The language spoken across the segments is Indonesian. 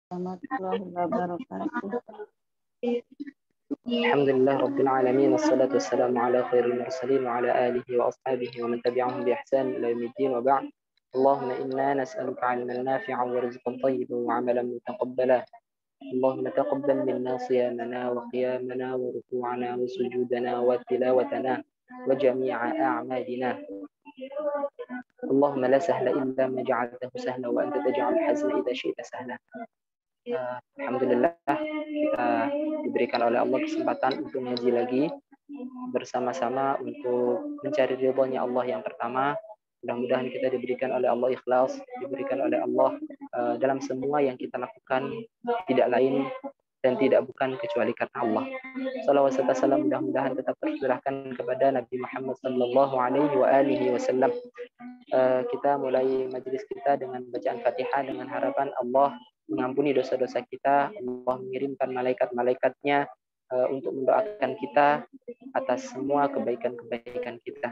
warahmatullahi wabarakatuh. Alhamdulillah Rabbil Alamin. Assalatu wassalamu ala khairil mursalin wa ala alihi wa ashabihi wa man tabi'ahum bi ihsan ila yaumiddin wa ba'd. Allahumma inna nas'aluka 'ilman nafi'an wa rizqan tayyiban wa 'amalan mutaqabbala. Allahumma taqabbal minna siyamana wa qiyamana wa ruku'ana wa sujudana wa tilawatana wa jami'a a'malina. Allahumma la sahla illa ma ja'altahu sahla wa anta taj'alul hazna idza syi'ta sahla. Alhamdulillah kita diberikan oleh Allah kesempatan untuk ngaji lagi bersama-sama untuk mencari ridhonya Allah yang pertama. Mudah-mudahan kita diberikan oleh Allah ikhlas, diberikan oleh Allah dalam semua yang kita lakukan, tidak lain dan tidak bukan kecuali karena Allah. Salawat serta salam mudah-mudahan tetap tercurahkan kepada Nabi Muhammad sallallahu alaihi wasallam. Kita mulai majelis kita dengan bacaan Fatihah dengan harapan Allah mengampuni dosa-dosa kita. Allah mengirimkan malaikat-malaikatnya untuk mendoakan kita atas semua kebaikan-kebaikan kita.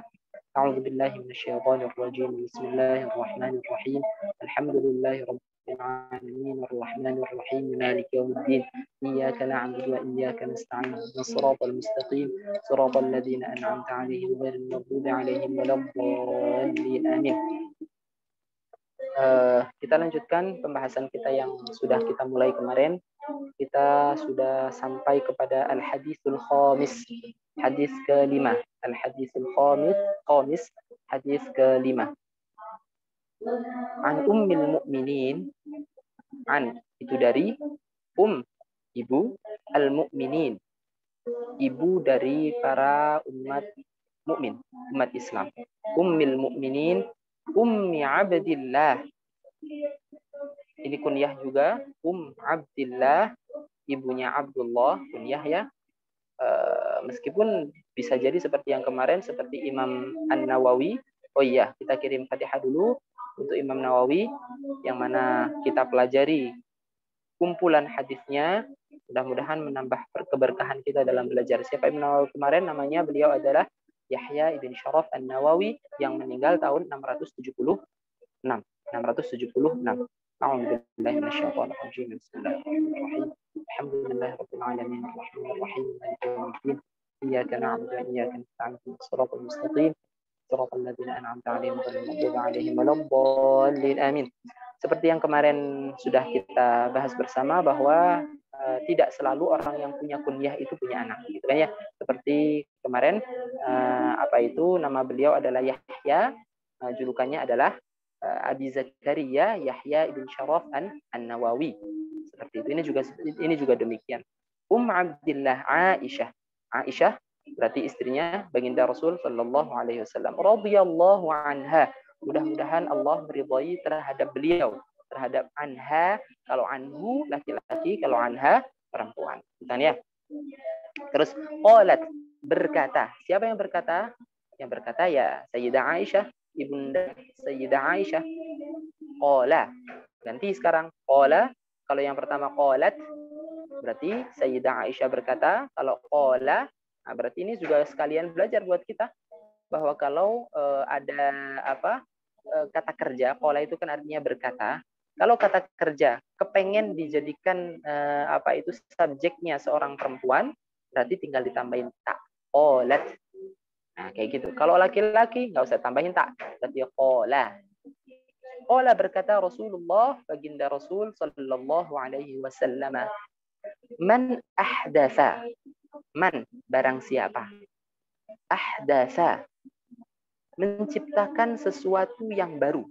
A'udzubillahi minasyaitonir rajim. Bismillahirrahmanirrahim. Alhamdulillahi rabbil alamin arrahmanir rahim maliki yaumiddin. Iyyaka na'budu wa iyyaka nasta'in. Shiratal mustaqim. Shiratal ladzina an'amta 'alaihim ghairil maghdubi 'alaihim waladdallin. Amin. Kita lanjutkan pembahasan kita yang sudah kita mulai kemarin. Kita sudah sampai kepada al-haditsul khamis, hadis ke-5. Al-haditsul khamis, hadis ke-5. An ummil mu'minin, an itu dari ibu, al-mu'minin, ibu dari para umat mukmin, umat Islam. Ummil mu'minin, Ummi Abdillah. Ini kunyah juga, Abdillah, ibunya Abdullah, kunyah ya. Meskipun bisa jadi seperti yang kemarin, seperti Imam An-Nawawi. Oh iya, kita kirim Fatihah dulu untuk Imam Nawawi, yang mana kita pelajari kumpulan hadisnya. Mudah-mudahan menambah keberkahan kita dalam belajar. Siapa Imam Nawawi kemarin? Namanya beliau adalah Yahya ibn Sharaf An-Nawawi yang meninggal tahun 676. A'udzubillahi minasyaitonir rajim. Bismillahirrahmanirrahim. Alhamdulillahirabbil alamin arrahmanir rahim maliki yaumiddin. Iyyaka na'budu wa iyyaka nasta'in. Shiratal mustaqim. Shiratal ladzina an'amta 'alaihim ghairil maghdubi 'alaihim waladdallin. Amin. Seperti yang kemarin sudah kita bahas bersama bahwa tidak selalu orang yang punya kunyah itu punya anak, gitu kan ya. Seperti kemarin nama beliau adalah Yahya, julukannya adalah Abi Zakaria Yahya ibn Sharaf An-Nawawi. Seperti itu. Ini juga demikian. Abdillah Aisyah berarti istrinya baginda Rasul sallallahu alaihi wasallam. Radhiyallahu anha. Mudah-mudahan Allah meridai terhadap beliau. Terhadap anha, kalau anhu laki-laki, kalau anha perempuan. Bukan ya? Terus qalat, berkata. Siapa yang berkata? Yang berkata ya Sayyidah Aisyah, ibunda Sayyidah Aisyah. Qala. Ganti sekarang. Qala. Kalau yang pertama qalat, berarti Sayyidah Aisyah berkata. Kalau qala, berarti ini juga sekalian belajar buat kita bahwa kalau ada kata kerja, qala itu kan artinya berkata. Kalau kata kerja kepengen dijadikan subjeknya seorang perempuan, berarti tinggal ditambahin tak. Qalat. Nah, kayak gitu. Kalau laki-laki nggak usah tambahin tak, berarti qala. Qala berkata Rasulullah, baginda Rasul sallallahu alaihi wasallam. Man ahdatsa. Man, barang siapa. Ahdatsa, menciptakan sesuatu yang baru.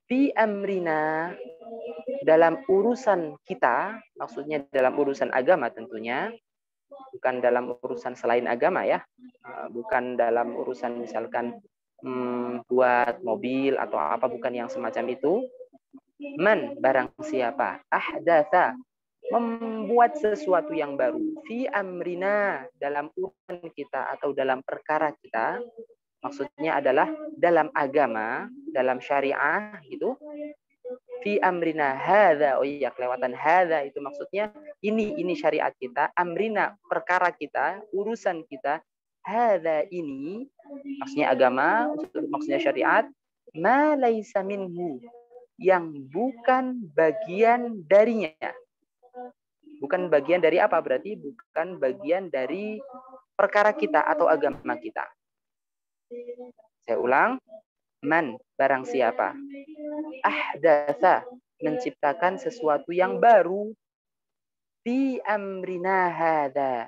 Fi amrina, dalam urusan kita, maksudnya dalam urusan agama tentunya, bukan dalam urusan selain agama ya, bukan dalam urusan misalkan buat mobil atau apa, bukan yang semacam itu. Man, barang siapa, ahdatsa, membuat sesuatu yang baru, fi amrina, dalam urusan kita atau dalam perkara kita, maksudnya adalah dalam agama, dalam syariah gitu. Fi amrina hadza, oh iya kelewatan hadza, itu maksudnya ini syariat kita, amrina perkara kita, urusan kita, hadza ini maksudnya agama, maksudnya syariat, ma laisa minhu, yang bukan bagian darinya. Bukan bagian dari apa? Berarti bukan bagian dari perkara kita atau agama kita. Saya ulang. Man, barang siapa. Ahdatsa, menciptakan sesuatu yang baru. Fi amrina hadza,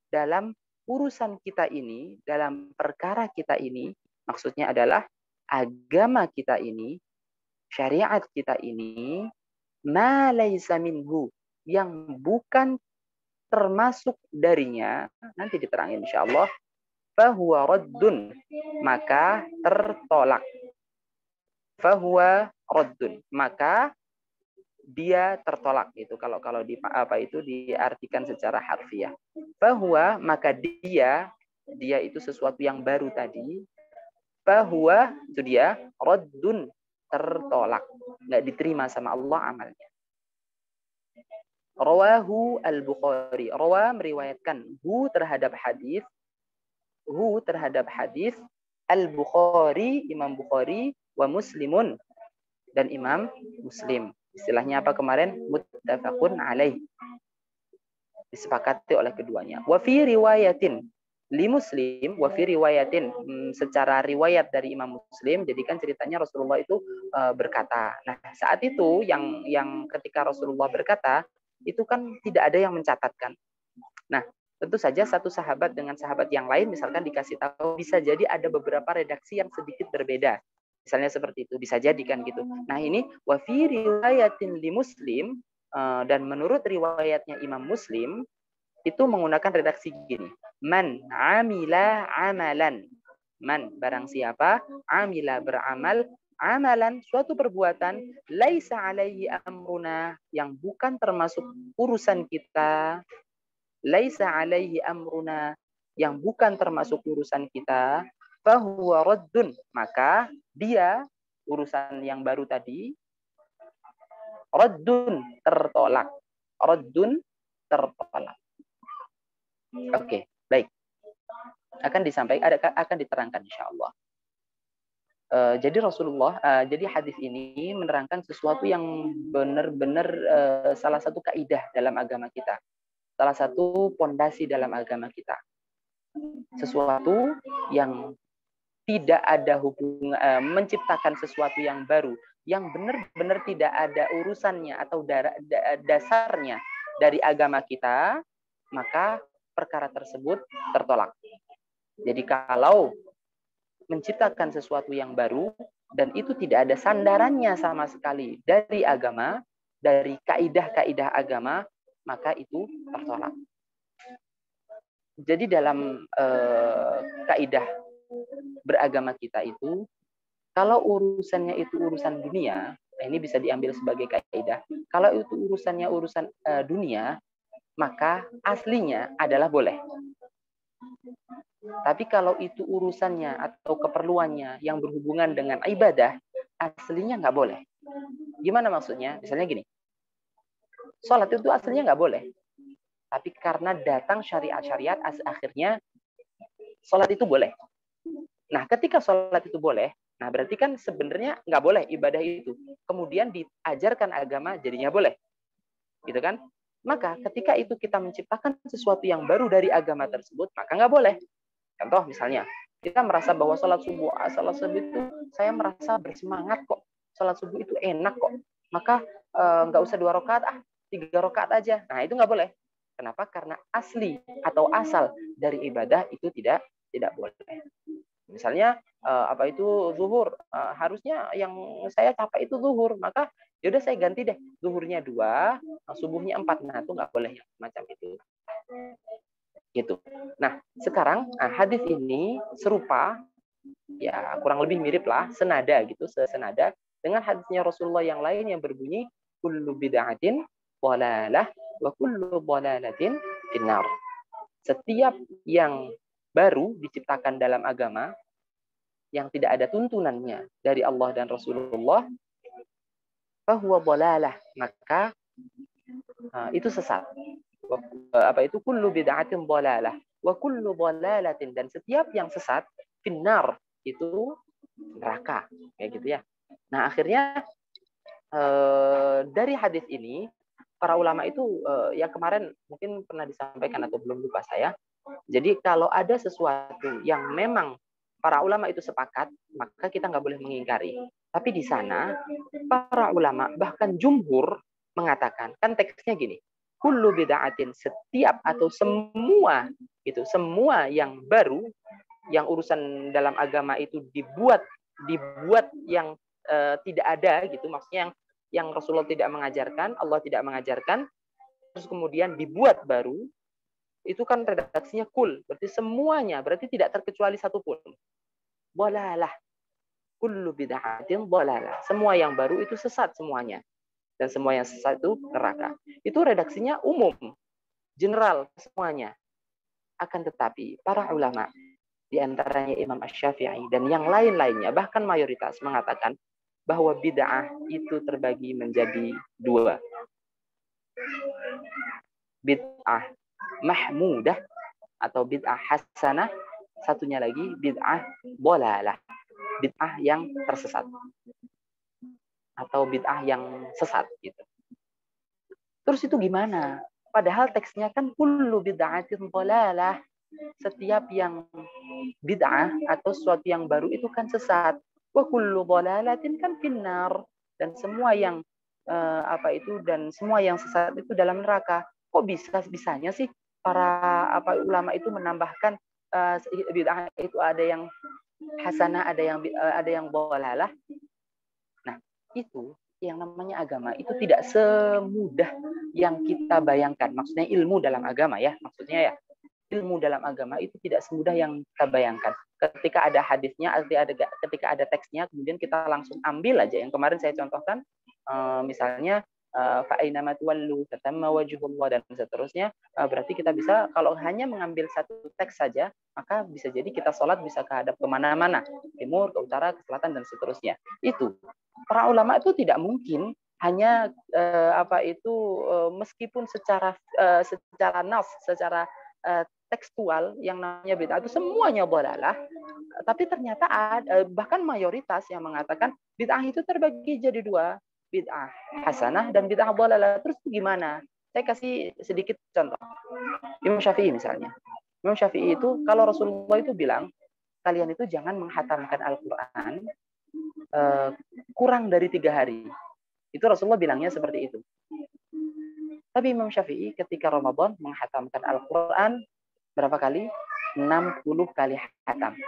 dalam urusan kita ini, dalam perkara kita ini, maksudnya adalah agama kita ini, syariat kita ini, ma laisa minhu, yang bukan termasuk darinya, nanti diterangin insyaallah, fahuwa raddun, maka tertolak. Fahuwa raddun, maka dia tertolak. Itu kalau di apa itu diartikan secara harfiah. Fahuwa, maka dia itu sesuatu yang baru tadi. Fahuwa, itu dia raddun, tertolak, nggak diterima sama Allah amalnya. Rawahu al-Bukhari. Rawa meriwayatkan hu terhadap hadis al-Bukhari, Imam Bukhari, wa Muslimun, dan Imam Muslim. Istilahnya apa kemarin? Muttafaqun alaih. Disepakati oleh keduanya. Wa fi riwayatin li Muslim, wa fi riwayatin, secara riwayat dari Imam Muslim, jadi kan ceritanya Rasulullah itu berkata. Nah, saat itu yang ketika Rasulullah berkata, itu kan tidak ada yang mencatatkan. Nah, tentu saja satu sahabat dengan sahabat yang lain misalkan dikasih tahu, bisa jadi ada beberapa redaksi yang sedikit berbeda. Misalnya seperti itu, bisa jadi kan gitu. Nah, ini wa fi riwayatin li Muslim, dan menurut riwayatnya Imam Muslim itu menggunakan redaksi gini. Man amila amalan. Man, barang siapa, amila, beramal, amalan, suatu perbuatan, laisa alaihi amruna, yang bukan termasuk urusan kita, laisa alaihi amruna, yang bukan termasuk urusan kita, fahuwa raddun, maka dia, urusan yang baru tadi, raddun, tertolak. Raddun, tertolak. Oke, baik. Akan disampaikan, akan diterangkan insyaallah. Jadi Rasulullah, jadi hadis ini menerangkan sesuatu yang benar-benar salah satu kaidah dalam agama kita, salah satu pondasi dalam agama kita, sesuatu yang tidak ada hubungan, menciptakan sesuatu yang baru, yang benar-benar tidak ada urusannya atau dasarnya dari agama kita, maka perkara tersebut tertolak. Jadi kalau menciptakan sesuatu yang baru dan itu tidak ada sandarannya sama sekali dari agama, dari kaidah-kaidah agama, maka itu tertolak. Jadi dalam kaidah beragama kita itu, kalau urusannya itu urusan dunia, ini bisa diambil sebagai kaidah. Kalau itu urusannya urusan dunia, maka aslinya adalah boleh. Tapi kalau itu urusannya atau keperluannya yang berhubungan dengan ibadah, aslinya nggak boleh. Gimana maksudnya? Misalnya gini, sholat itu aslinya nggak boleh. Tapi karena datang syariat-syariat, akhirnya sholat itu boleh. Nah, ketika sholat itu boleh, nah berarti kan sebenarnya nggak boleh ibadah itu. Kemudian diajarkan agama, jadinya boleh. Gitu kan? Maka ketika itu kita menciptakan sesuatu yang baru dari agama tersebut, maka nggak boleh. Contoh misalnya, kita merasa bahwa sholat subuh itu saya merasa bersemangat kok. Sholat subuh itu enak kok. Maka nggak usah 2 rakaat, 3 rakaat aja. Nah, itu nggak boleh. Kenapa? Karena asli atau asal dari ibadah itu tidak boleh. Misalnya apa itu zuhur, harusnya yang saya capai itu zuhur, maka yaudah saya ganti deh, zuhurnya 2, subuhnya 4. Nah, itu nggak boleh yang macam itu. Gitu. Nah, sekarang hadis ini serupa, ya kurang lebih mirip lah, senada gitu, senada dengan hadisnya Rasulullah yang lain yang berbunyi kullu bid'atin dhalalah wa kullu dhalalatin finnar. Setiap yang baru diciptakan dalam agama yang tidak ada tuntunannya dari Allah dan Rasulullah, fahuwa dhalalah, maka itu sesat. Apa itu? Kullu bid'atin dhalalah wa kullu dhalalatin, dan setiap yang sesat finnar, itu neraka, kayak gitu ya. Nah, akhirnya dari hadis ini para ulama itu yang kemarin mungkin pernah disampaikan atau belum lupa saya. Jadi kalau ada sesuatu yang memang para ulama itu sepakat, maka kita nggak boleh mengingkari. Tapi di sana para ulama bahkan jumhur mengatakan, kan teksnya gini, kullu bid'atin, setiap atau semua yang baru, yang urusan dalam agama itu dibuat yang tidak ada gitu, maksudnya yang Rasulullah tidak mengajarkan, Allah tidak mengajarkan, terus kemudian dibuat baru, itu kan redaksinya kul, berarti semuanya, berarti tidak terkecuali satupun. Dhalalah, kullu bid'atin dhalalah. Semua yang baru itu sesat semuanya. Dan semua yang sesat itu neraka. Itu redaksinya umum, general semuanya. Akan tetapi para ulama, di antaranya Imam Asy-Syafi'i dan yang lain-lainnya, bahkan mayoritas mengatakan bahwa bid'ah itu terbagi menjadi dua. Bid'ah mahmudah atau bid'ah hasanah, satunya lagi bid'ah dhalalah, bid'ah yang tersesat atau bid'ah yang sesat gitu. Terus itu gimana? Padahal teksnya kan kullu bid'atin dhalalah, setiap yang bid'ah atau sesuatu yang baru itu kan sesat. Wa kullu dhalalatin kan finnar, dan semua yang dan semua yang sesat itu dalam neraka. Kok bisanya sih para ulama itu menambahkan bid'ah itu ada yang hasanah, ada yang dhalalah. Nah, itu yang namanya agama itu tidak semudah yang kita bayangkan. Maksudnya ilmu dalam agama ya, maksudnya ya. Ilmu dalam agama itu tidak semudah yang kita bayangkan. Ketika ada hadisnya, ketika ada teksnya, kemudian kita langsung ambil aja. Yang kemarin saya contohkan, misalnya fa'ainama tuwallu fatamma wajhullah dan seterusnya. Berarti kita bisa, kalau hanya mengambil satu teks saja, maka bisa jadi kita sholat bisa kehadap kemana-mana, timur, ke utara, ke selatan dan seterusnya. Itu para ulama itu tidak mungkin hanya meskipun secara nas, secara tekstual yang namanya bid'ah itu semuanya dhalalah, tapi ternyata bahkan mayoritas yang mengatakan bid'ah itu terbagi jadi dua, bid'ah hasanah dan bid'ah dhalalah. Terus gimana? Saya kasih sedikit contoh. Imam Syafi'i misalnya. Imam Syafi'i itu kalau Rasulullah itu bilang, kalian itu jangan menghatamkan Al-Quran kurang dari 3 hari. Itu Rasulullah bilangnya seperti itu. Tapi Imam Syafi'i ketika Ramadan menghatamkan Al-Quran berapa kali? 60 kali hatam.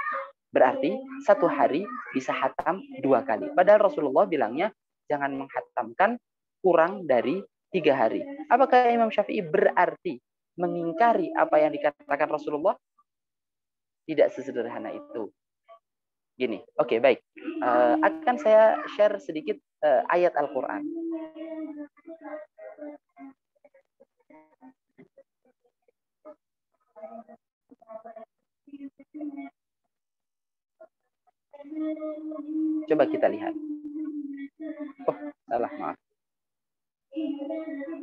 Berarti satu hari bisa hatam 2 kali. Padahal Rasulullah bilangnya jangan menghatamkan kurang dari 3 hari. Apakah Imam Syafi'i berarti mengingkari apa yang dikatakan Rasulullah? Tidak sesederhana itu. Gini, oke, baik. Akan saya share sedikit ayat Al-Quran. Coba kita lihat. Oh, salah, maaf.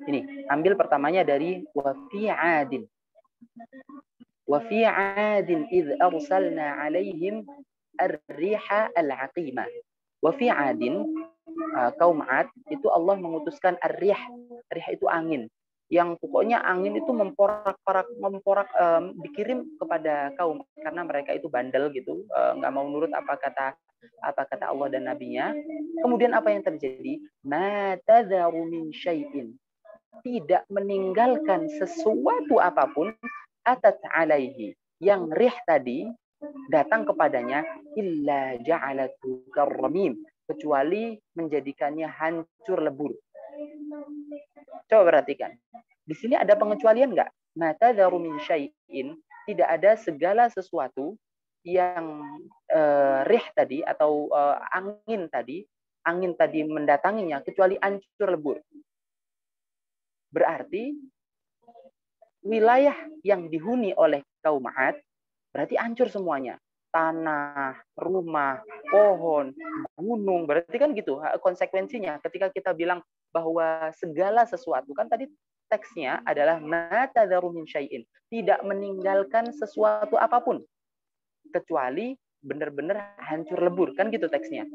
Ini, ambil pertamanya dari wa fi 'adin. Wa fi 'adin idh arsalna 'alaihim ar-riha al-'aqimah. Wa fi 'adin, kaum 'Ad itu Allah mengutuskan ar-rih. Rih itu angin. Yang pokoknya angin itu memporak dikirim kepada kaum karena mereka itu bandel gitu, nggak mau nurut apa kata Allah dan nabinya. Kemudian apa yang terjadi? Ma tadharu min syai'in, tidak meninggalkan sesuatu apapun, atat alaihi, yang rih tadi datang kepadanya, illa ja'alatu karramim, kecuali menjadikannya hancur lebur. Coba perhatikan. Di sini ada pengecualian nggak? Mata daru min syai'in, tidak ada segala sesuatu yang rih tadi atau angin tadi mendatanginya kecuali hancur lebur. Berarti wilayah yang dihuni oleh kaum 'Ad berarti hancur semuanya. Tanah, rumah, pohon, gunung, berarti kan gitu konsekuensinya ketika kita bilang bahwa segala sesuatu, kan tadi teksnya adalah ma tadharu min syai'in, tidak meninggalkan sesuatu apapun kecuali benar-benar hancur lebur, kan gitu teksnya.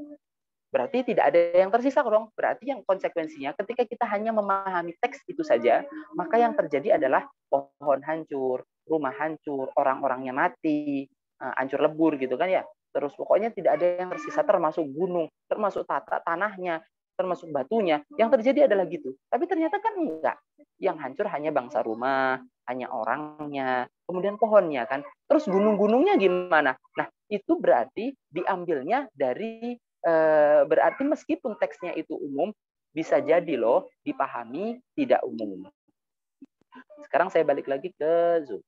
Berarti tidak ada yang tersisa dong. Berarti yang konsekuensinya ketika kita hanya memahami teks itu saja, maka yang terjadi adalah pohon hancur, rumah hancur, orang-orangnya mati, hancur lebur gitu kan ya. Terus pokoknya tidak ada yang tersisa, termasuk gunung, termasuk tanahnya, termasuk batunya. Yang terjadi adalah gitu. Tapi ternyata kan enggak. Yang hancur hanya bangsa rumah, hanya orangnya, kemudian pohonnya kan. Terus gunung-gunungnya gimana? Nah, itu berarti diambilnya dari berarti meskipun teksnya itu umum, bisa jadi loh dipahami tidak umum. Sekarang saya balik lagi ke Zoom.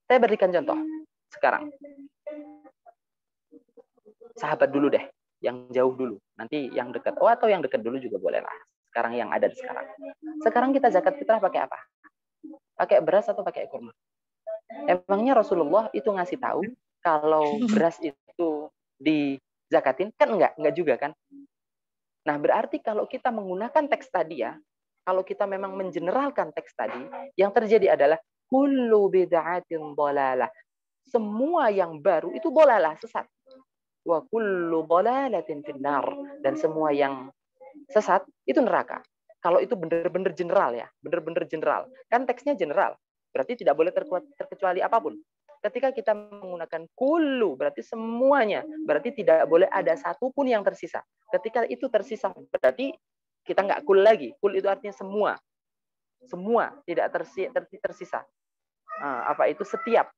Saya berikan contoh sekarang. Sahabat dulu deh, yang jauh dulu. Nanti yang dekat. Oh, atau yang dekat dulu juga boleh lah. Sekarang yang ada sekarang. Sekarang kita zakat fitrah pakai apa? Pakai beras atau pakai kurma? Emangnya Rasulullah itu ngasih tahu kalau beras itu dizakatin? Kan enggak juga kan? Nah, berarti kalau kita menggunakan teks tadi ya, kalau kita memang mengeneralkan teks tadi, yang terjadi adalah kullu bid'atin dhalalah. Semua yang baru itu dhalalah, sesat. Wa kullu dhalalatin finnar, dan semua yang sesat itu neraka. Kalau itu benar-benar general ya, benar-benar general. Kan teksnya general, berarti tidak boleh terkecuali apapun. Ketika kita menggunakan kullu, berarti semuanya, berarti tidak boleh ada satupun yang tersisa. Ketika itu tersisa, berarti kita nggak kul lagi. Kul itu artinya semua tidak tersisa. Apa itu setiap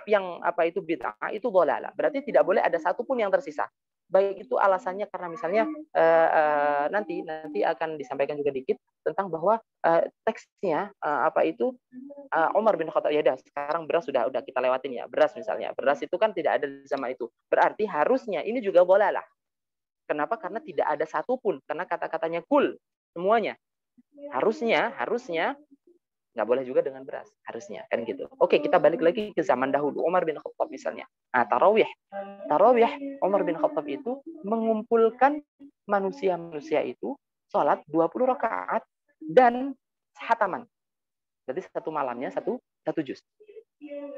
yang apa itu bid'ah itu dhalalah. Berarti tidak boleh ada satupun yang tersisa. Baik itu alasannya karena misalnya nanti akan disampaikan juga dikit tentang bahwa teksnya apa itu Umar bin Khattab, ya dah sekarang beras sudah kita lewatin ya, beras misalnya, beras itu kan tidak ada di zaman itu, berarti harusnya ini juga dhalalah. Kenapa? Karena tidak ada satupun, karena kata-katanya kul semuanya, harusnya nggak boleh juga dengan beras, harusnya kan gitu. Oke, kita balik lagi ke zaman dahulu, Umar bin Khattab misalnya. Tarawih Umar bin Khattab itu mengumpulkan manusia itu sholat 20 rakaat dan hataman. Berarti satu malamnya satu juz.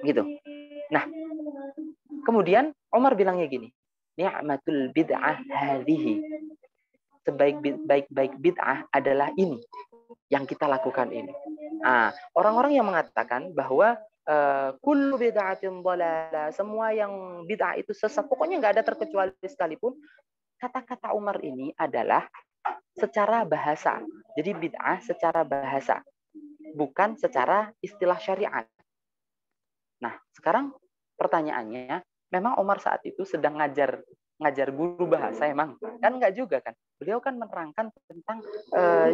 Gitu. Nah, kemudian Umar bilangnya gini, ni'matul bid'ah hadhihi. Sebaik bid'ah adalah ini yang kita lakukan ini. Orang-orang yang mengatakan bahwa kullu bid'atin dhalalah, semua yang bid'ah itu sesat, pokoknya nggak ada terkecuali sekalipun. Kata-kata Umar ini adalah secara bahasa. Jadi bid'ah secara bahasa, bukan secara istilah syariat. Nah, sekarang pertanyaannya, memang Umar saat itu sedang ngajar guru bahasa emang? Kan enggak juga kan. Beliau kan menerangkan tentang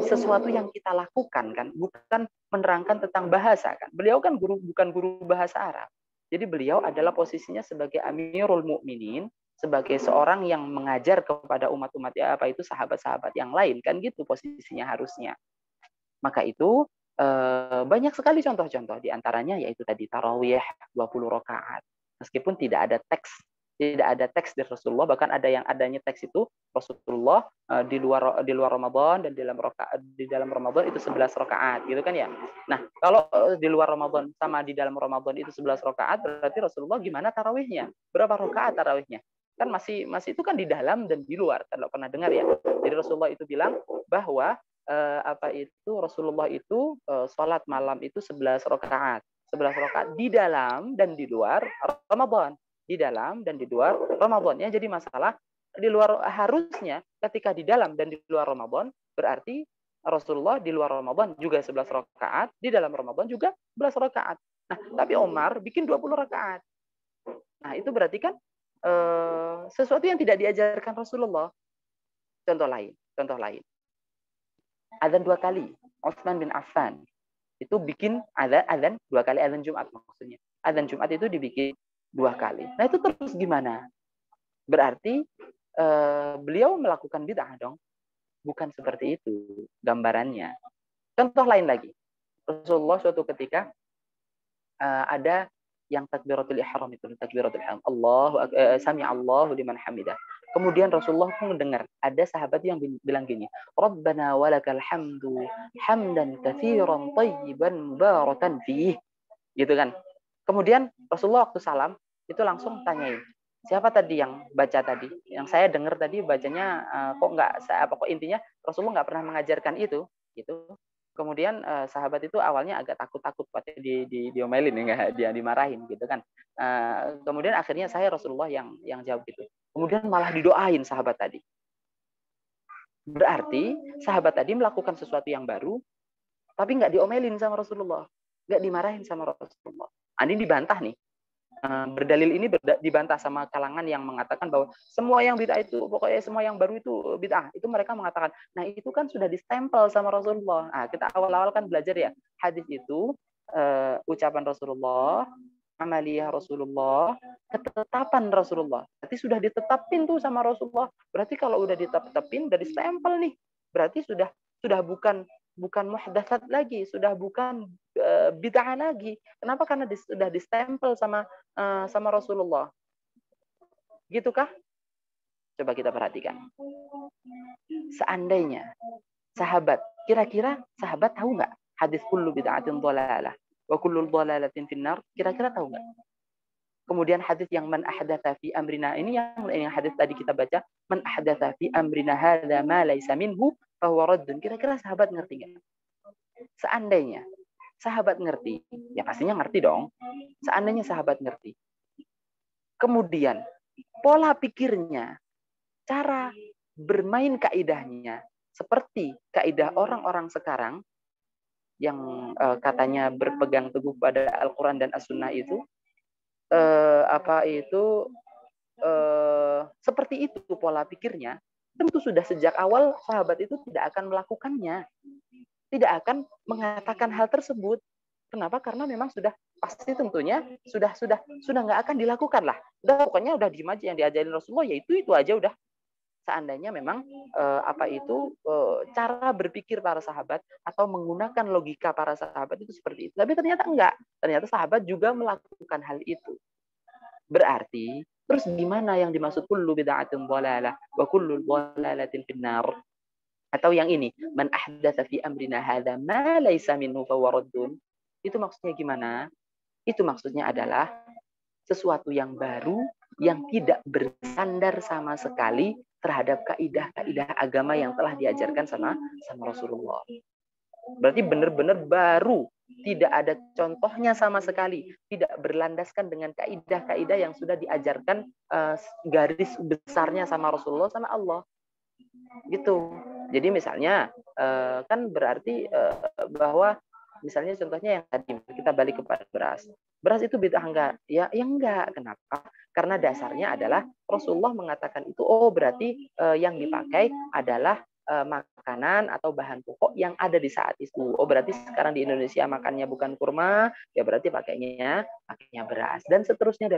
sesuatu yang kita lakukan kan, bukan menerangkan tentang bahasa kan. Beliau kan bukan guru bahasa Arab. Jadi beliau adalah posisinya sebagai Amirul Mukminin, sebagai seorang yang mengajar kepada umat-umat ya apa itu sahabat-sahabat yang lain kan gitu posisinya harusnya. Maka itu banyak sekali contoh-contoh, di antaranya yaitu tadi tarawih 20 rakaat. Meskipun tidak ada teks dari Rasulullah, bahkan adanya teks itu Rasulullah di luar Ramadan dan di dalam Ramadan itu 11 rakaat gitu kan ya. Nah, kalau di luar Ramadan sama di dalam Ramadan itu 11 rakaat, berarti Rasulullah gimana tarawihnya? Berapa rakaat tarawihnya? Kan masih itu kan di dalam dan di luar. Kalau pernah dengar ya. Jadi Rasulullah itu bilang bahwa Rasulullah itu sholat malam itu 11 rakaat. 11 rakaat di dalam dan di luar Ramadan. Di dalam dan di luar Ramadan. Ya, jadi masalah di luar harusnya ketika di dalam dan di luar Ramadan berarti Rasulullah di luar Ramadan juga 11 rakaat, di dalam Ramadan juga 11 rakaat. Nah, tapi Umar bikin 20 rakaat. Nah, itu berarti kan sesuatu yang tidak diajarkan Rasulullah. Contoh lain. Adzan 2 kali. Utsman bin Affan itu bikin adzan 2 kali, adzan Jumat maksudnya. Adzan Jumat itu dibikin 2 kali. Nah, itu terus gimana? Berarti beliau melakukan bid'ah dong. Bukan seperti itu gambarannya. Contoh lain lagi. Rasulullah suatu ketika ada yang takbiratul ihram itu, takbiratul ihram. Sami Allahu liman hamidah. Kemudian Rasulullah pun mendengar ada sahabat yang bilang gini, Rabbana walakal hamdu hamdan katsiran thayyiban mubarakan fih. Gitu kan. Kemudian Rasulullah waktu salam itu langsung tanyain, siapa tadi yang baca tadi? Yang saya dengar tadi bacanya kok intinya Rasulullah nggak pernah mengajarkan itu, gitu. Kemudian sahabat itu awalnya agak takut-takut diomelin, enggak dia dimarahin gitu kan. Kemudian akhirnya saya Rasulullah yang jawab gitu. Kemudian malah didoain sahabat tadi. Berarti sahabat tadi melakukan sesuatu yang baru, tapi nggak diomelin sama Rasulullah, nggak dimarahin sama Rasulullah. Ini dibantah nih. Berdalil ini dibantah sama kalangan yang mengatakan bahwa semua yang bid'ah itu, pokoknya semua yang baru itu bid'ah. Itu mereka mengatakan, nah itu kan sudah distempel sama Rasulullah. Nah, kita awal-awal kan belajar ya, hadis itu ucapan Rasulullah, amaliyah Rasulullah, ketetapan Rasulullah. Berarti sudah ditetapin tuh sama Rasulullah. Berarti kalau udah ditetapin, udah distempel nih. Berarti sudah bukan muhdatsat lagi, sudah bukan bid'ah lagi. Kenapa? Karena sudah distempel sama Rasulullah. Gitukah? Coba kita perhatikan. Seandainya sahabat, kira-kira sahabat tahu nggak hadis kullu bid'atin dhalalah wa kullu dhalalatin finnar? Kira-kira tahu nggak? Kemudian hadis yang man ahdatsa fi amrina, ini yang hadis tadi kita baca, man ahdatsa fi amrina hadza ma laysa minhu fa huwa raddun. Kira-kira sahabat ngerti nggak? Seandainya sahabat ngerti, ya pastinya ngerti dong. Seandainya sahabat ngerti. Kemudian pola pikirnya, cara bermain kaidahnya seperti kaidah orang-orang sekarang yang katanya berpegang teguh pada Al-Quran dan As-Sunnah itu, seperti itu pola pikirnya, tentu sudah sejak awal sahabat itu tidak akan melakukannya, tidak akan mengatakan hal tersebut. Kenapa? Karena memang sudah pasti tentunya sudah nggak akan dilakukan lah. Pokoknya udah diem aja, yang diajarin Rasulullah ya itu aja udah. Seandainya memang cara berpikir para sahabat atau menggunakan logika para sahabat itu seperti itu. Tapi ternyata enggak. Ternyata sahabat juga melakukan hal itu. Berarti terus gimana yang dimaksud kullu bid'atin dhalalah wa kullu dhalalatin finnar? Atau yang ini, man ahdatsa fi amrina hadza ma laysa minhu fa huwa raddun. Itu maksudnya gimana? Itu maksudnya adalah sesuatu yang baru yang tidak bersandar sama sekali terhadap kaidah-kaidah agama yang telah diajarkan sama Rasulullah. Berarti benar-benar baru, tidak ada contohnya sama sekali, tidak berlandaskan dengan kaidah-kaidah yang sudah diajarkan garis besarnya sama Rasulullah sama Allah. Gitu. Jadi misalnya kan berarti bahwa misalnya contohnya yang tadi kita balik kepada beras. Beras itu bid'ah enggak? Ya enggak. Kenapa? Karena dasarnya adalah Rasulullah mengatakan itu berarti yang dipakai adalah makanan atau bahan pokok yang ada di saat itu. Berarti sekarang di Indonesia makannya bukan kurma, ya berarti pakainya beras dan seterusnya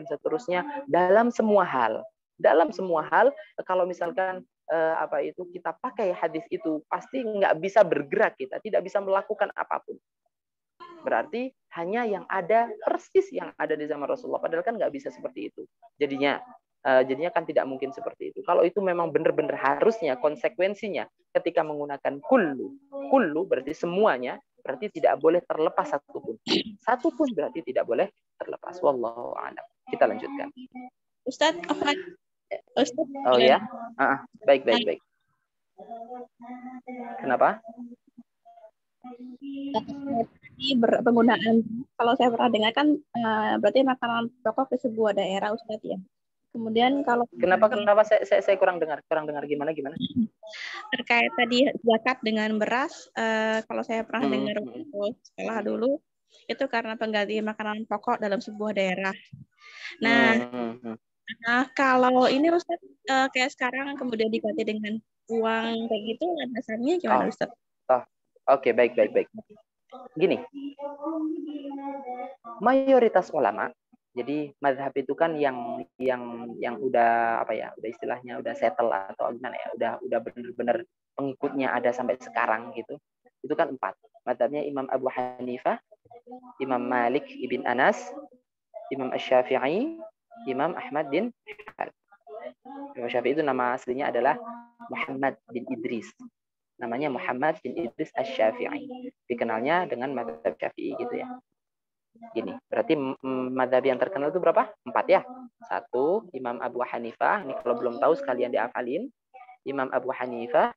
dalam semua hal. Dalam semua hal, kalau misalkan kita pakai hadis itu, pasti nggak bisa bergerak, kita tidak bisa melakukan apapun. Berarti hanya yang ada persis yang ada di zaman Rasulullah, padahal kan nggak bisa seperti itu. Jadinya kan tidak mungkin seperti itu. Kalau itu memang benar-benar harusnya, konsekuensinya ketika menggunakan kullu berarti semuanya, berarti tidak boleh terlepas satupun berarti tidak boleh terlepas. Wallahu a'lam. Kita lanjutkan. Ustadz, oh ya, baik. Kenapa? Penggunaan, kalau saya pernah dengar kan berarti makanan pokok ke sebuah daerah, Ustadz ya. Kemudian kalau kenapa saya kurang dengar gimana? Terkait tadi zakat dengan beras, kalau saya pernah dengar sekolah dulu, itu karena pengganti makanan pokok dalam sebuah daerah. Nah, kalau ini Ustadz kayak sekarang kemudian diganti dengan uang kayak gitu, dasarnya gimana Ustadz? Oke, baik. Gini, mayoritas ulama, jadi mazhab itu kan yang udah udah istilahnya udah settle atau gimana ya, udah benar-benar pengikutnya ada sampai sekarang gitu. Itu kan 4. Mazhabnya Imam Abu Hanifah, Imam Malik ibn Anas, Imam Asy-Syafi'i, Imam Ahmad bin Hanbal. Imam Syafi'i itu nama aslinya adalah Muhammad bin Idris. Namanya Muhammad bin Idris Asy-Syafi'i. Dikenalnya dengan mazhab Syafi'i gitu ya. Gini, berarti mazhab yang terkenal itu berapa? 4 ya. 1, Imam Abu Hanifah. Ini kalau belum tahu sekalian diafalin. Imam Abu Hanifah.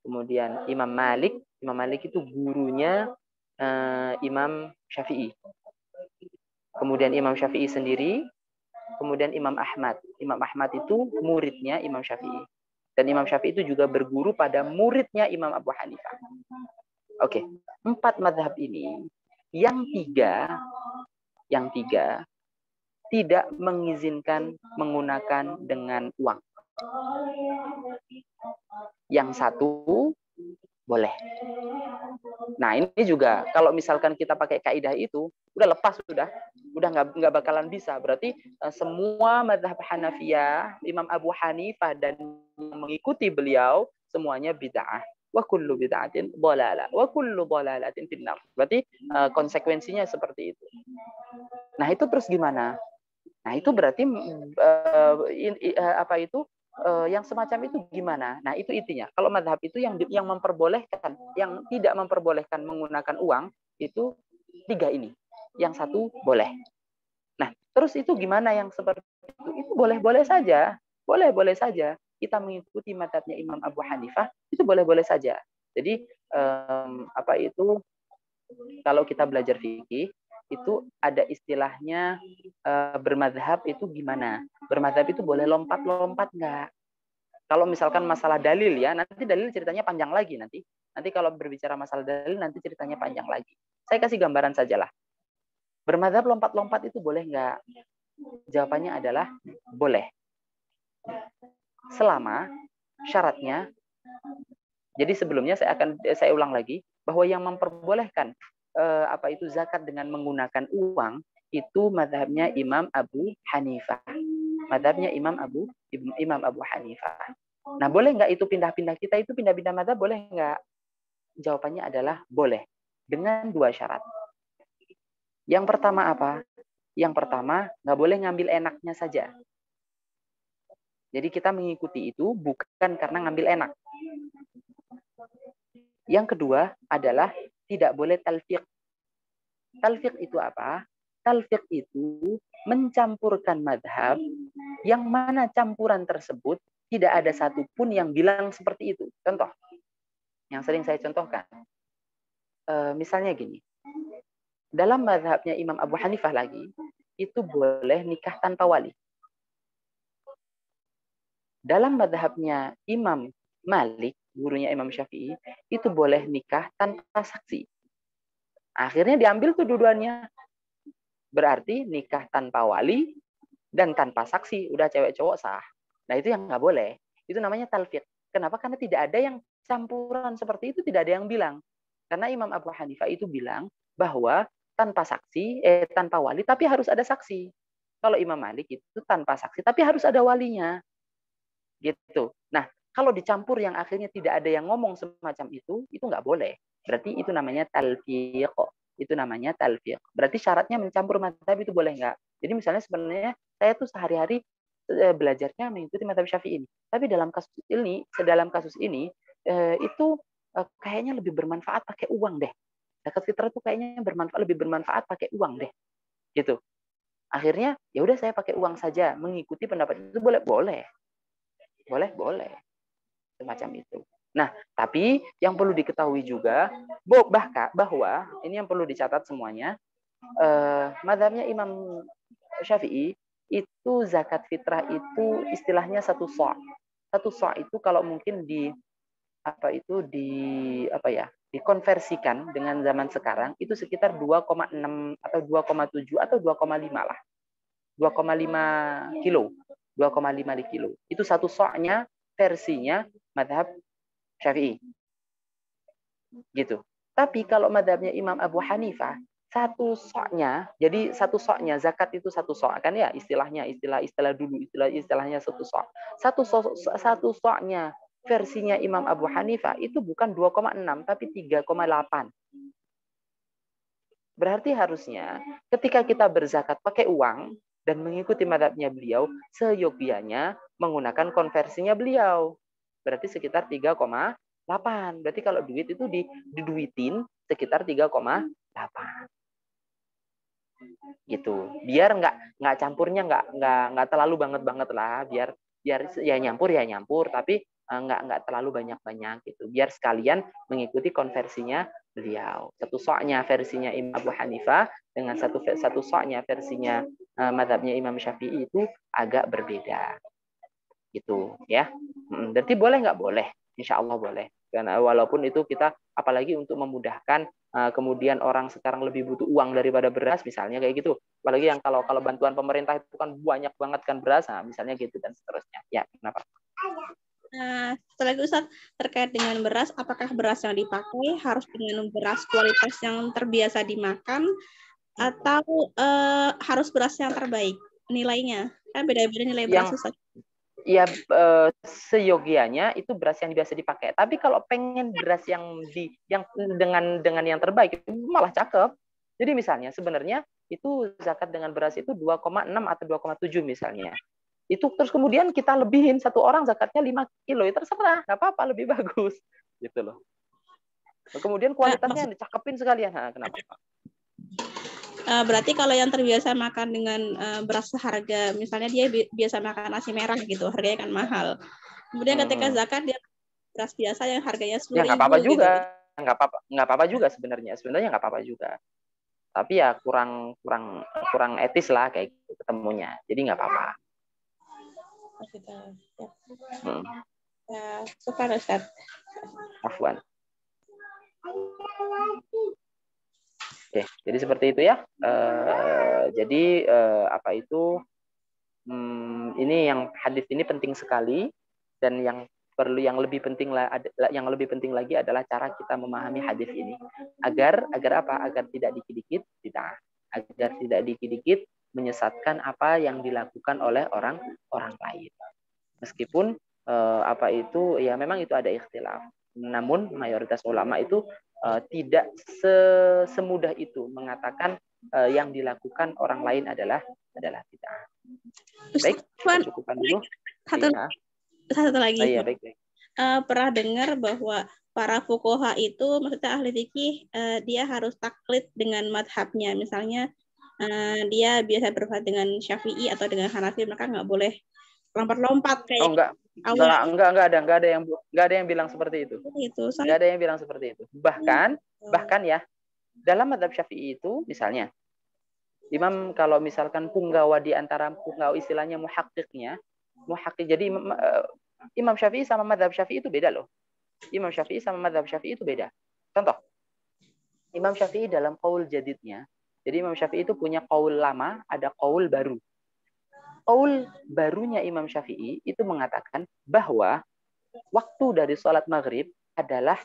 Kemudian Imam Malik. Imam Malik itu gurunya Imam Syafi'i. Kemudian Imam Syafi'i sendiri. Kemudian Imam Ahmad. Imam Ahmad itu muridnya Imam Syafi'i. Dan Imam Syafi'i itu juga berguru pada muridnya Imam Abu Hanifah. Oke, 4 mazhab ini. Yang tiga tidak mengizinkan menggunakan dengan uang. Yang 1 boleh. Nah ini juga kalau misalkan kita pakai kaidah itu udah lepas, udah nggak bakalan bisa. Berarti semua mazhab Hanafiyah, Imam Abu Hanifah dan mengikuti beliau semuanya bid'ah. Wa kullu bid'atin dhalalah wa kullu dhalalatin finnar. Berarti konsekuensinya seperti itu. Nah, itu terus gimana? Nah, itu berarti yang semacam itu gimana? Nah, itu intinya. Kalau mazhab itu yang memperbolehkan, yang tidak memperbolehkan menggunakan uang itu 3 ini. Yang 1 boleh. Nah, terus itu gimana yang seperti itu? Itu boleh-boleh saja. Boleh-boleh saja. Kita mengikuti mazhabnya Imam Abu Hanifah itu boleh-boleh saja. Jadi kalau kita belajar fikih itu ada istilahnya bermadzhab itu gimana? Bermadzhab itu boleh lompat-lompat nggak? Kalau misalkan masalah dalil ya, nanti dalil ceritanya panjang lagi nanti. Nanti kalau berbicara masalah dalil nanti ceritanya panjang lagi. Saya kasih gambaran sajalah. Bermadzhab lompat-lompat itu boleh nggak? Jawabannya adalah boleh. Selama syaratnya, jadi sebelumnya saya ulang lagi bahwa yang memperbolehkan zakat dengan menggunakan uang itu mazhabnya Imam Abu Hanifah. Mazhabnya Imam Abu Hanifah. Nah, boleh nggak itu pindah-pindah, kita itu pindah-pindah mazhab boleh nggak? Jawabannya adalah boleh dengan 2 syarat. Yang pertama apa? Yang pertama nggak boleh ngambil enaknya saja. Jadi kita mengikuti itu bukan karena ngambil enak. Yang kedua adalah tidak boleh talfiq. Talfiq itu apa? Talfiq itu mencampurkan mazhab yang mana campuran tersebut tidak ada satupun yang bilang seperti itu. Contoh, yang sering saya contohkan. Misalnya gini. Dalam mazhabnya Imam Abu Hanifah lagi, itu boleh nikah tanpa wali. Dalam mazhabnya Imam Malik, gurunya Imam Syafi'i, itu boleh nikah tanpa saksi. Akhirnya diambil tuh dua-duanya. Berarti nikah tanpa wali dan tanpa saksi, udah cewek cowok sah. Nah itu yang nggak boleh. Itu namanya talfiq. Kenapa? Karena tidak ada yang campuran seperti itu, tidak ada yang bilang. Karena Imam Abu Hanifah itu bilang bahwa tanpa saksi, tanpa wali, tapi harus ada saksi. Kalau Imam Malik itu tanpa saksi, tapi harus ada walinya. Gitu. Nah, kalau dicampur yang akhirnya tidak ada yang ngomong semacam itu nggak boleh. Berarti itu namanya talfiq. Itu namanya talfiq. Berarti syaratnya mencampur mazhab itu boleh nggak? Jadi misalnya sebenarnya saya tuh sehari-hari belajarnya mengikuti mazhab Syafi'i ini. Tapi dalam kasus ini itu kayaknya lebih bermanfaat pakai uang deh. Zakat fitrah tuh kayaknya lebih bermanfaat pakai uang deh. Gitu. Akhirnya ya udah saya pakai uang saja, mengikuti pendapat itu boleh. Boleh. Semacam itu. Nah, tapi yang perlu diketahui juga bahwa ini yang perlu dicatat semuanya, mazhabnya Imam Syafi'i itu zakat fitrah itu istilahnya 1 sa'. 1 sa' itu kalau mungkin dikonversikan dengan zaman sekarang itu sekitar 2,6 atau 2,7 atau 2,5 lah. 2,5 kilo. 2,5 kilo. Itu 1 sa'-nya versinya mazhab Syafi'i. Gitu. Tapi kalau mazhabnya Imam Abu Hanifah, 1 sa'-nya, jadi 1 sa'-nya zakat itu 1 sa' kan ya istilahnya, istilahnya 1 sa'. 1 sa'-nya versinya Imam Abu Hanifah itu bukan 2,6 tapi 3,8. Berarti harusnya ketika kita berzakat pakai uang dan mengikuti madhabnya beliau, seyogianya menggunakan konversinya beliau. Berarti sekitar 3,8. Berarti kalau duit itu diduitin sekitar 3,8. Gitu. Biar nggak campurnya nggak terlalu banget lah. Biar ya nyampur tapi nggak terlalu banyak gitu. Biar sekalian mengikuti konversinya beliau. Satu soknya versinya Imam Abu Hanifah dengan satu soknya versinya madhabnya Imam Syafi'i itu agak berbeda. Gitu ya. Berarti boleh nggak? Boleh. Insya Allah boleh. Karena walaupun itu kita apalagi untuk memudahkan kemudian orang sekarang lebih butuh uang daripada beras misalnya kayak gitu. Apalagi yang kalau bantuan pemerintah itu kan banyak banget kan beras, nah, misalnya gitu dan seterusnya. Ya, kenapa? Nah, setelah itu Ustaz, terkait dengan beras, apakah beras yang dipakai harus dengan beras kualitas yang terbiasa dimakan atau harus beras yang terbaik nilainya? Kan beda-beda nilai beras Ustaz. Ya seyogianya itu beras yang biasa dipakai. Tapi kalau pengen beras yang dengan yang terbaik itu malah cakep. Jadi misalnya sebenarnya itu zakat dengan beras itu 2,6 atau 2,7 misalnya. Itu terus kemudian kita lebihin satu orang zakatnya 5 kilo, ya terserah, nggak apa-apa, lebih bagus gitu loh. Kemudian kualitasnya dicakepin sekalian. Nah, kenapa? Berarti kalau yang terbiasa makan dengan beras seharga, misalnya dia biasa makan nasi merah gitu, harganya kan mahal. Kemudian ketika zakat dia beras biasa yang harganya 10.000 nggak apa-apa juga, gitu. nggak apa-apa juga sebenarnya nggak apa-apa juga. Tapi ya kurang etis lah kayak gitu ketemunya. Jadi nggak apa-apa. Syukur Ustaz. Afwan. Oke, jadi seperti itu ya. Jadi apa itu? Ini yang hadis ini penting sekali dan yang lebih penting lagi adalah cara kita memahami hadis ini agar apa? Agar tidak dikit-dikit bid'ah, agar tidak dikit-dikit menyesatkan apa yang dilakukan oleh orang lain. Meskipun apa itu ya memang itu ada ikhtilaf. Namun mayoritas ulama itu tidak semudah itu mengatakan yang dilakukan orang lain adalah bid'ah. Baik, kita cukupkan dulu. Satu lagi. Iya, baik. Pernah dengar bahwa para fuqaha itu, maksudnya ahli fikih, dia harus taklid dengan madhabnya. Misalnya dia biasa berbuat dengan Syafi'i atau dengan Hanafi, maka nggak boleh lompat-lompat kayak enggak ada yang bilang seperti itu. Enggak ada yang bilang seperti itu. Bahkan ya dalam madhab Syafi'i itu misalnya Imam kalau misalkan punggawa di antara punggawa istilahnya muhakkik, jadi Imam Syafi'i sama madhab Syafi'i itu beda loh. Imam Syafi'i sama madhab Syafi'i itu beda. Contoh, Imam Syafi'i dalam qaul jadidnya, jadi Imam Syafi'i itu punya qaul lama, ada qaul baru. Qaul barunya Imam Syafi'i itu mengatakan bahwa waktu dari sholat maghrib adalah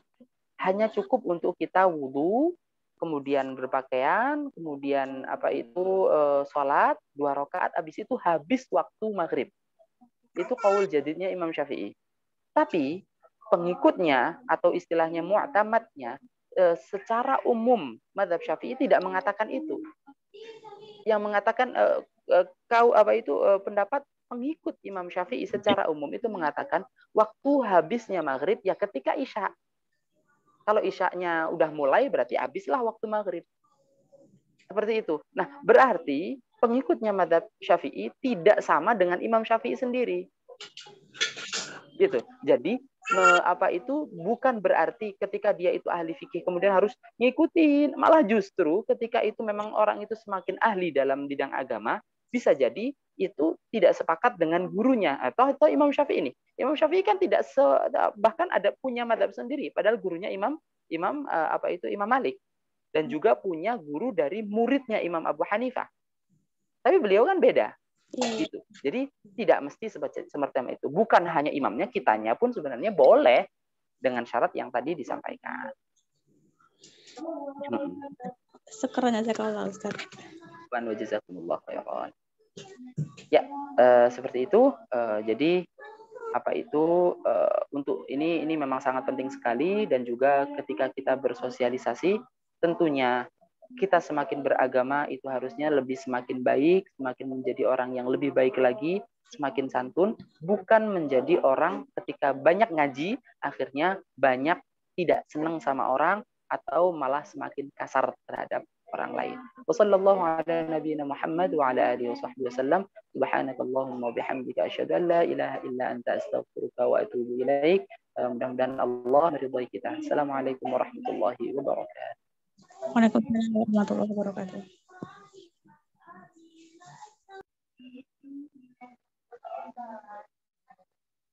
hanya cukup untuk kita wudhu, kemudian berpakaian, kemudian apa itu sholat 2 rakaat, habis itu habis waktu maghrib. Itu qaul jadidnya Imam Syafi'i. Tapi pengikutnya atau istilahnya mu'tamadnya secara umum mazhab Syafi'i tidak mengatakan itu. Yang mengatakan pendapat pengikut Imam Syafi'i secara umum itu mengatakan waktu habisnya maghrib ya ketika isya. Kalau isyanya udah mulai berarti habislah waktu maghrib. Seperti itu. Nah, berarti pengikutnya mazhab Syafi'i tidak sama dengan Imam Syafi'i sendiri. Gitu. Jadi apa itu bukan berarti ketika dia itu ahli fikih kemudian harus ngikutin, malah justru ketika itu memang orang itu semakin ahli dalam bidang agama, bisa jadi itu tidak sepakat dengan gurunya atau Imam Syafi'i ini. Imam Syafi'i kan bahkan ada punya mazhab sendiri padahal gurunya Imam Malik dan juga punya guru dari muridnya Imam Abu Hanifah. Tapi beliau kan beda. Gitu. Jadi tidak mesti seperti itu. Bukan hanya imamnya, kitanya pun sebenarnya boleh dengan syarat yang tadi disampaikan. Sekarang aja kalau Ustaz. Ya, seperti itu. Jadi apa itu untuk ini memang sangat penting sekali dan juga ketika kita bersosialisasi tentunya kita semakin beragama itu harusnya lebih semakin baik, semakin menjadi orang yang lebih baik lagi, semakin santun, bukan menjadi orang ketika banyak ngaji, akhirnya banyak tidak senang sama orang, atau malah semakin kasar terhadap orang lain. Wassallallahu ala nabiyyina Muhammad wa ala alihi washabbihi wasallam. Subhanakallahumma bihamdika asyhadu an la ilaha illa anta astaghfiruka wa atubu ilaik. Mudah-mudahan Allah meridhai kita. Assalamualaikum warahmatullahi wabarakatuh. Waalaikumsalam warahmatullahi wabarakatuh.